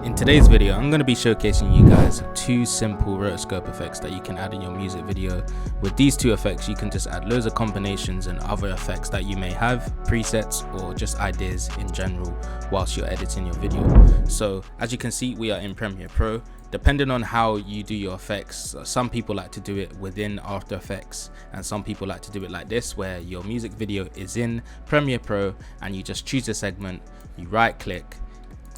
In today's video, I'm going to be showcasing you guys two simple rotoscope effects that you can add in your music video. With these two effects, you can just add loads of combinations and other effects that you may have, presets or just ideas in general whilst you're editing your video. So as you can see, we are in Premiere Pro. Depending on how you do your effects, some people like to do it within After Effects and some people like to do it like this, where your music video is in Premiere Pro and you just choose a segment, you right click.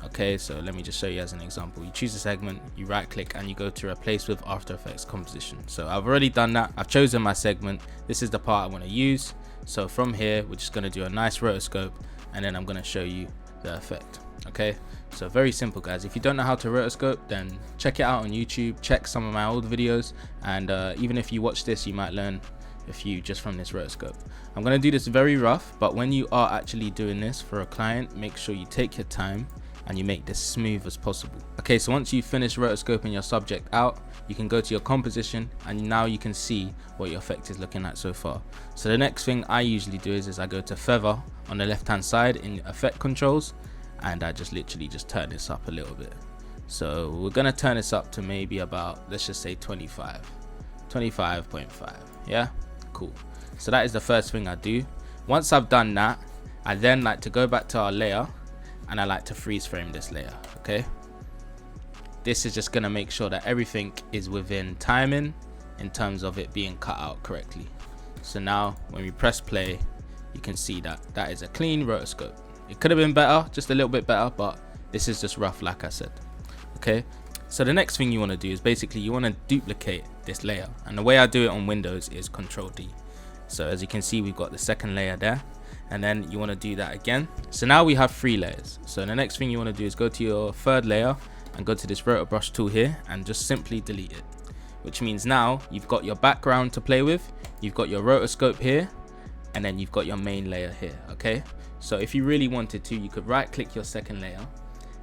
Okay, so let me just show you as an example. You choose a segment, you right click and you go to replace with After Effects composition. So I've already done that. I've chosen my segment. This is the part I want to use. So from here, we're just going to do a nice rotoscope and then I'm going to show you the effect. Okay, so very simple, guys. If you don't know how to rotoscope, then check it out on YouTube, check some of my old videos, and even if you watch this, you might learn a few just from this rotoscope. I'm going to do this very rough, but when you are actually doing this for a client, make sure you take your time and you make this smooth as possible. Okay, so once you finish rotoscoping your subject out, you can go to your composition and now you can see what your effect is looking at so far. So the next thing I usually do is I go to feather on the left hand side in effect controls, and I just literally just turn this up a little bit. So we're gonna turn this up to maybe about, let's just say 25.5. Yeah, cool. So that is the first thing I do. Once I've done that, I then like to go back to our layer and I like to freeze frame this layer. Okay, this is just gonna make sure that everything is within timing in terms of it being cut out correctly. So now when we press play, you can see that that is a clean rotoscope. It could have been better, just a little bit better, but this is just rough, like I said. Okay, so the next thing you want to do is basically you want to duplicate this layer, and the way I do it on Windows is Control D. So as you can see, we've got the second layer there, and then you want to do that again. So now we have 3 layers. So the next thing you want to do is go to your third layer and go to this rotor brush tool here and just simply delete it, which means now you've got your background to play with, you've got your rotoscope here, and then you've got your main layer here. Okay, so if you really wanted to, you could right click your second layer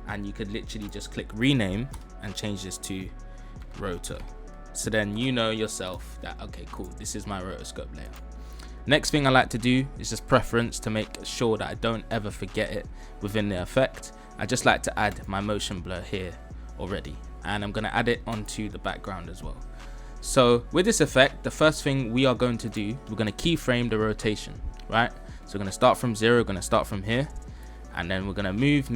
and you could literally just click rename and change this to rotor. So then you know yourself that, okay, cool, this is my rotoscope layer. Next thing I like to do is just preference to make sure that I don't ever forget it within the effect. I just like to add my motion blur here already, and I'm going to add it onto the background as well. So with this effect, the first thing we are going to do, we're going to keyframe the rotation, right? So we're going to start from 0, we're going to start from here, and then we're going to move,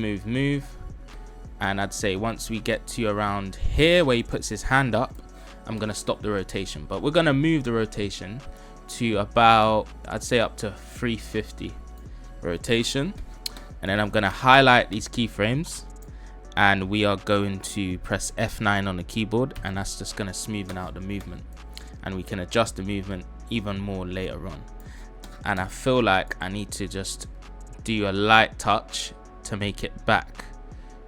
and I'd say once we get to around here where he puts his hand up, I'm going to stop the rotation, but we're going to move the rotation to about, I'd say up to 350 rotation, and then I'm going to highlight these keyframes and we are going to press F9 on the keyboard, and that's just going to smoothen out the movement, and we can adjust the movement even more later on. And I feel like I need to just do a light touch to make it back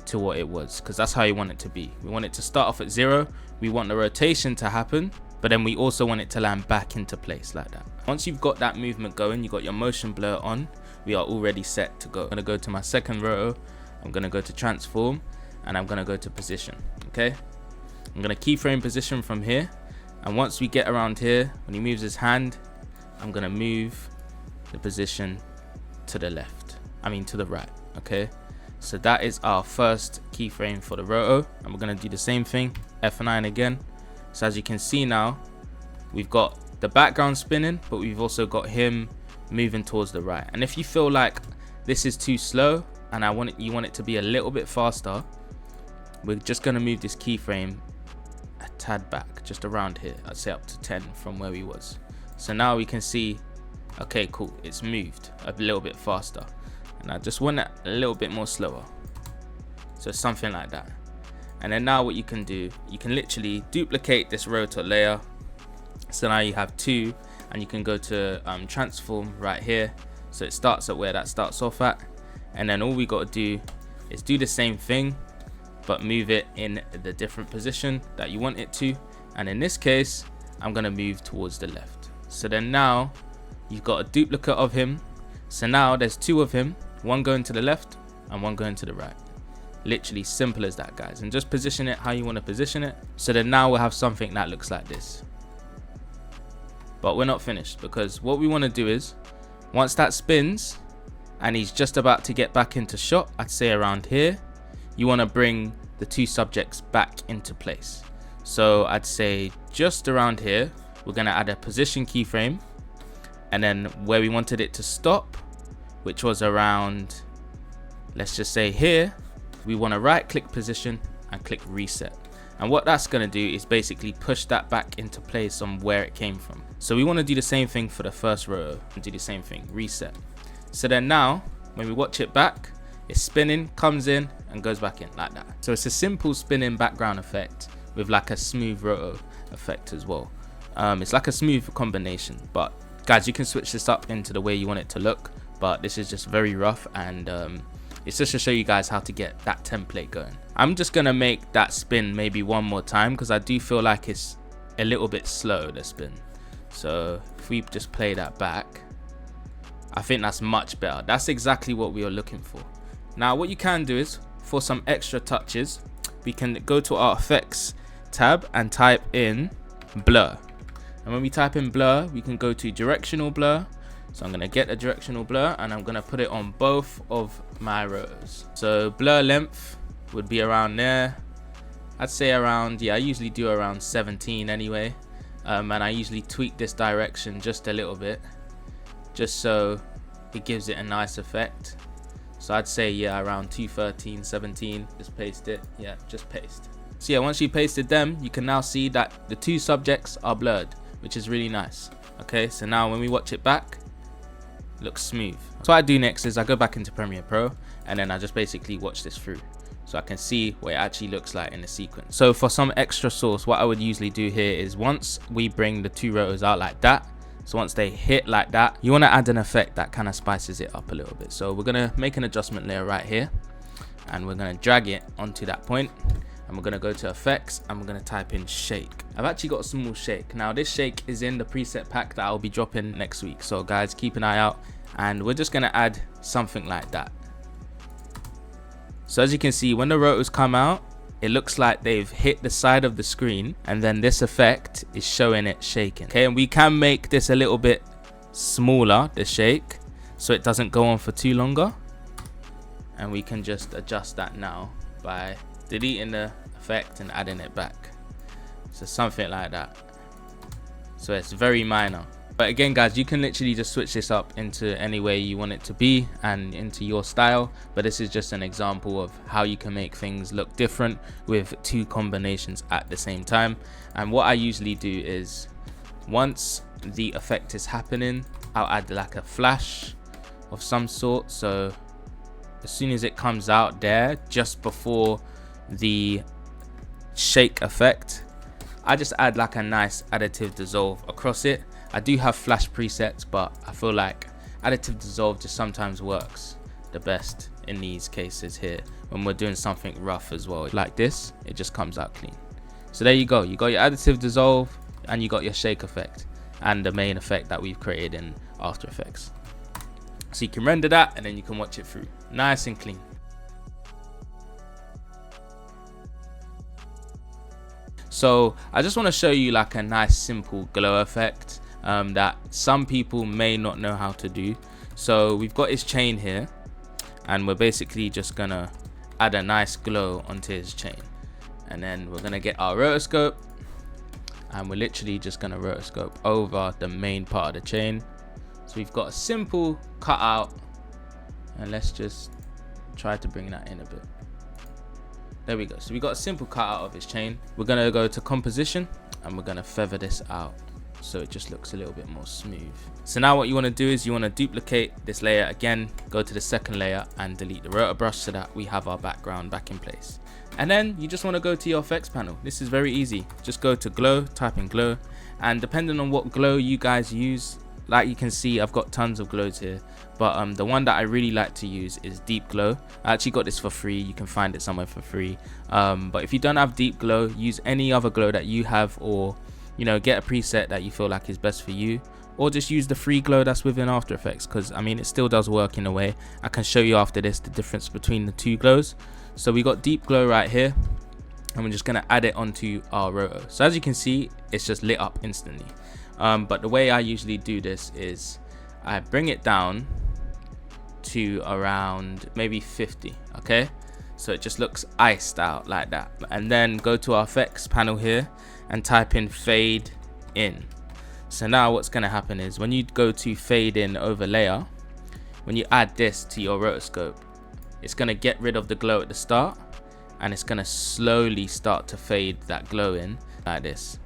to what it was, because that's how you want it to be. We want it to start off at 0, we want the rotation to happen, but then we also want it to land back into place like that. Once you've got that movement going, you've got your motion blur on, we are already set to go. I'm gonna go to my second roto, I'm gonna go to transform, and I'm gonna go to position. Okay, I'm gonna keyframe position from here, and once we get around here, when he moves his hand, I'm gonna move the position to the left, to the right. Okay, so that is our first keyframe for the roto, and we're gonna do the same thing, F9 again. So as you can see now, we've got the background spinning, but we've also got him moving towards the right. And if you feel like this is too slow and you want it to be a little bit faster, we're just going to move this keyframe a tad back, just around here. I'd say up to 10 from where we was. So now we can see, okay, cool, it's moved a little bit faster. And I just want it a little bit more slower. So something like that. And then now what you can do, you can literally duplicate this rotor layer. So now you have 2, and you can go to transform right here. So it starts at where that starts off at. And then all we got to do is do the same thing, but move it in the different position that you want it to. And in this case, I'm going to move towards the left. So then now you've got a duplicate of him. So now there's 2 of him, one going to the left and one going to the right. Literally simple as that, guys, and just position it how you want to position it. So then now we'll have something that looks like this. But we're not finished, because what we want to do is once that spins and he's just about to get back into shot, I'd say around here, you want to bring the two subjects back into place. So I'd say just around here, we're going to add a position keyframe, and then where we wanted it to stop, which was around, let's just say here, we want to right click position and click reset. And what that's going to do is basically push that back into place on where it came from. So we want to do the same thing for the first row and do the same thing, reset. So then now when we watch it back, it's spinning, comes in and goes back in like that. So it's a simple spinning background effect with like a smooth roto effect as well. It's like a smooth combination, but guys, you can switch this up into the way you want it to look, but this is just very rough, and it's just to show you guys how to get that template going. I'm just gonna make that spin maybe one more time because I do feel like it's a little bit slow, the spin. So if we just play that back, I think that's much better. That's exactly what we are looking for. Now what you can do is, for some extra touches, we can go to our effects tab and type in blur. And when we type in blur, we can go to directional blur. So I'm going to get a directional blur and I'm going to put it on both of my rows. So blur length would be around there. I'd say around, yeah, I usually do around 17 anyway. And I usually tweak this direction just a little bit, just so it gives it a nice effect. So I'd say, yeah, around 213, 17, just paste it. Yeah, just paste. So yeah, once you pasted them, you can now see that the two subjects are blurred, which is really nice. Okay, so now when we watch it back, looks smooth. So what I do next is I go back into Premiere Pro and then I just basically watch this through so I can see what it actually looks like in the sequence. So for some extra sauce, what I would usually do here is once we bring the two rotos out like that, so once they hit like that, you want to add an effect that kind of spices it up a little bit. So we're going to make an adjustment layer right here and we're going to drag it onto that point, and we're going to go to effects and we're going to type in shake. I've actually got a small shake. Now this shake is in the preset pack that I'll be dropping next week, so guys, keep an eye out, and we're just going to add something like that. So as you can see, when the rotos come out, it looks like they've hit the side of the screen, and then this effect is showing it shaking. Okay, and we can make this a little bit smaller, the shake, so it doesn't go on for too longer, and we can just adjust that now by deleting the effect and adding it back. So something like that. So it's very minor, but again guys, you can literally just switch this up into any way you want it to be and into your style, but this is just an example of how you can make things look different with two combinations at the same time. And what I usually do is, once the effect is happening, I'll add like a flash of some sort. So as soon as it comes out there, just before the shake effect, I just add like a nice additive dissolve across it. I do have flash presets, but I feel like additive dissolve just sometimes works the best in these cases here when we're doing something rough as well. Like this, it just comes out clean. So there you go, you got your additive dissolve and you got your shake effect and the main effect that we've created in After Effects. So you can render that and then you can watch it through nice and clean. So I just want to show you like a nice simple glow effect that some people may not know how to do. So we've got his chain here and we're basically just gonna add a nice glow onto his chain, and then we're gonna get our rotoscope and we're literally just gonna rotoscope over the main part of the chain. So we've got a simple cutout, and let's just try to bring that in a bit. There we go. So we got a simple cutout of his chain. We're gonna go to composition and we're gonna feather this out so it just looks a little bit more smooth. So now what you want to do is you want to duplicate this layer again, go to the second layer and delete the rotor brush so that we have our background back in place. And then you just want to go to your effects panel. This is very easy. Just go to glow, type in glow, and depending on what glow you guys use, like you can see I've got tons of glows here, but the one that I really like to use is deep glow. I actually got this for free, you can find it somewhere for free, but if you don't have deep glow, use any other glow that you have, or you know, get a preset that you feel like is best for you, or just use the free glow that's within After Effects, because I mean it still does work in a way. I can show you after this the difference between the two glows. So we got deep glow right here and we're just going to add it onto our roto. So as you can see, it's just lit up instantly. But the way I usually do this is I bring it down to around maybe 50. Okay, so it just looks iced out like that. And then go to our effects panel here and type in fade in. So now what's going to happen is when you go to fade in over layer, when you add this to your rotoscope, it's going to get rid of the glow at the start, and it's going to slowly start to fade that glow in like this,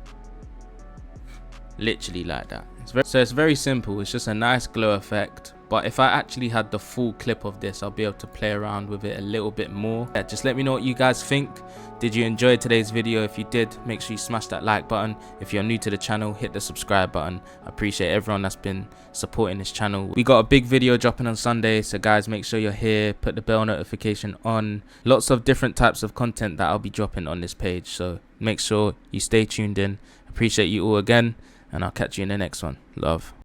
literally like that. So it's very simple. It's just a nice glow effect. But if I actually had the full clip of this, I'll be able to play around with it a little bit more. Yeah, just let me know what you guys think. Did you enjoy today's video? If you did, make sure you smash that like button. If you're new to the channel, hit the subscribe button. I appreciate everyone that's been supporting this channel. We got a big video dropping on Sunday, so guys, make sure you're here. Put the bell notification on. Lots of different types of content that I'll be dropping on this page, so make sure you stay tuned in. Appreciate you all again, and I'll catch you in the next one. Love.